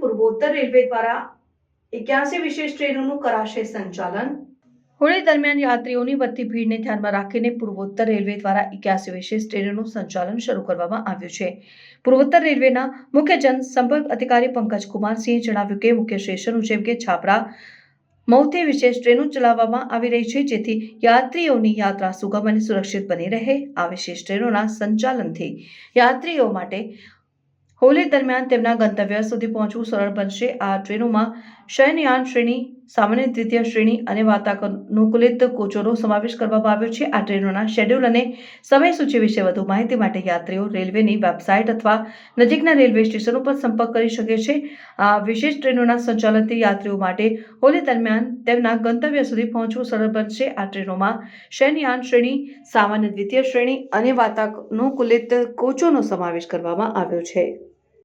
પૂર્વોત્તર રેલવે દ્વારા 81 વિશેષ ટ્રેનોનું કરાશે સંચાલન। હોળી દરમિયાન યાત્રીઓની વધતી ભીડને ધ્યાનમાં રાખીને પૂર્વોત્તર રેલવે દ્વારા 81 વિશેષ ટ્રેનોનું સંચાલન શરૂ કરવામાં આવ્યું છે। પૂર્વોત્તર રેલવેના મુખ્ય જનસંપર્ક અધિકારી પંકજ કુમારસિંહે જણાવ્યું કે મુખ્ય સ્ટેશનો જેમ કે છાપરા, મૌથી વિશેષ ટ્રેનો ચલાવવામાં આવી રહી છે, જેથી યાત્રીઓની યાત્રા સુગમ અને સુરક્ષિત બની રહે। આ વિશેષ ટ્રેનોના સંચાલનથી યાત્રીઓ માટે હોળી દરમિયાન તેમના ગંતવ્ય સુધી પહોંચવું સરળ બનશે। આ ટ્રેનોમાં શયનયાન શ્રેણી, સામાન્ય દ્વિતીય શ્રેણી અને વાતાનુકૂલિત કોચોનો સમાવેશ કરવામાં આવ્યો છે। આ ટ્રેનોના શેડ્યુલ અને સમયસૂચિ વિશે વધુ માહિતી માટે યાત્રીઓ રેલવેની વેબસાઇટ અથવા નજીકના રેલવે સ્ટેશનો પર સંપર્ક કરી શકે છે। આ વિશેષ ટ્રેનોના સંચાલનથી યાત્રીઓ માટે હોળી દરમિયાન તેમના ગંતવ્ય સુધી પહોંચવું સરળ બનશે। આ ટ્રેનોમાં શયનયાન શ્રેણી, સામાન્ય દ્વિતીય શ્રેણી અને વાતાનુકૂલિત કોચોનો સમાવેશ કરવામાં આવ્યો છે।